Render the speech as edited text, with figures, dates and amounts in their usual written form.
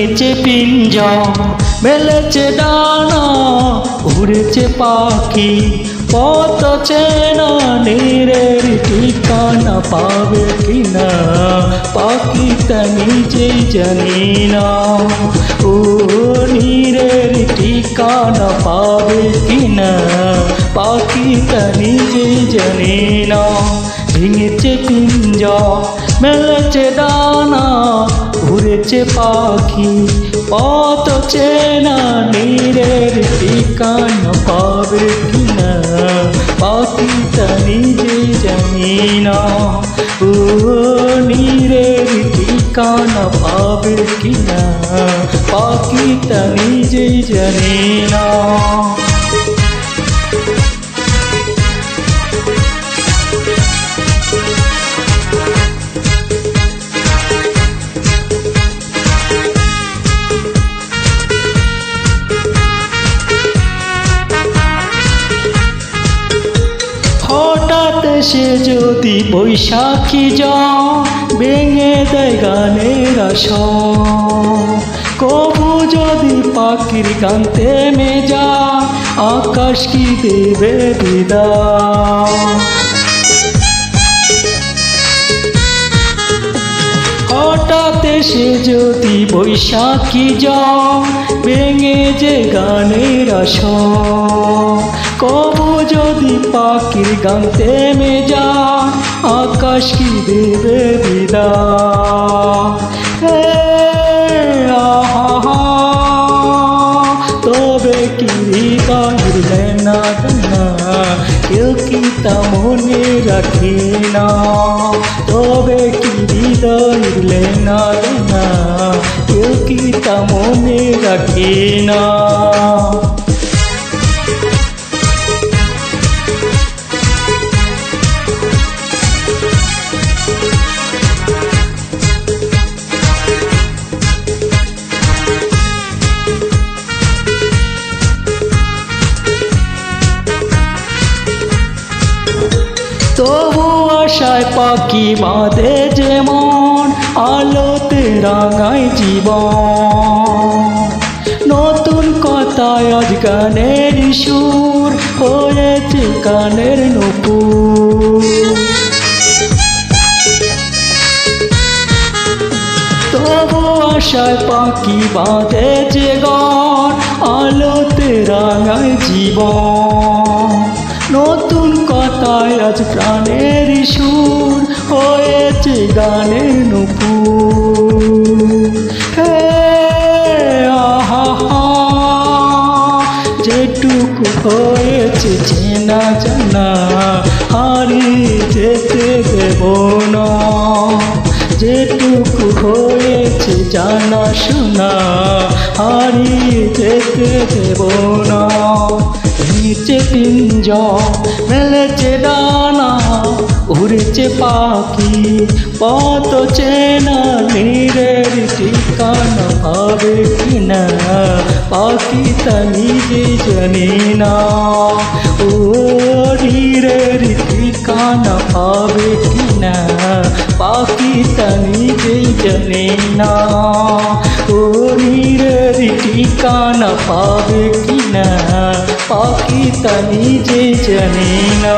ভেঙেছে পিঞ্জর, মেলেছে ডানা, উড়েছে পাখি, পথ চেনা নীরের ঠিকানা পাবে কিনা পাখিটা নিজেই জানি না। ও নীরের ঠিকানা পাবে কিনা পাখিটা নিজেই জানি না। ভেঙেছে পিঞ্জর, মেলেছে ডানা, উড়েছে পাখি, পথ চেনা নীরের ঠিকানা পাবে কিনা পাখিটা নিজেই জানি না। ও নীরের ঠিকানা পাবে কিনা পাখিটা নিজেই জানি না। হঠাৎ সে যদি বৈশাখী ঝড় ভেঙে দেয় গানের আসর, কবু যদি পাখির গান থেমে যায় আকাশ কি দেবে বিদায়। হঠাৎ সে যদি বৈশাখী ঝড় ভেঙে যে গানের আসর, কবু যদি পাখির গান থেমে যায় আকাশ কি দেবে বিদায়। আহা তবে কি হৃদয়ের লেনা দেনা কেউ কি তা মনে রাখে না। তবে কি হৃদয়ের লেনা দেনা কেউ কি তা মনে রাখে না। তবু আশায় পাখি বাঁধে যেমন আলোতে রাঙায় জীবন। নতুন কথায় আজ গানের সুর হয়েছে গানের নূপুর। তবু আশায় পাখি বাঁধে যে গান আলোতে রাঙায় জীবন। নতুন কথায় আজ প্রাণের সুর হয়েছে গানের নূপুর। হে আহা যেটুকু হয়েছে চেনা জানা হারিয়ে যেতে দেব না। যেটুকু হয়েছে জানা শোনা হারিয়ে যেতে দেব না। ভেঙেছে পিঞ্জর, মেলেছে ডানা, উড়েছে পাখি, পথ চেনা নীরের ঠিকানা পাবে কিনা পাখিটা নিজে জানি না। ও নীরের ঠিকানা পাবে কিনা পাখিটা নিজেই জানি না। ও নীরের ঠিকানা পাবে কিনা পাখিটা নিজেই জানি না।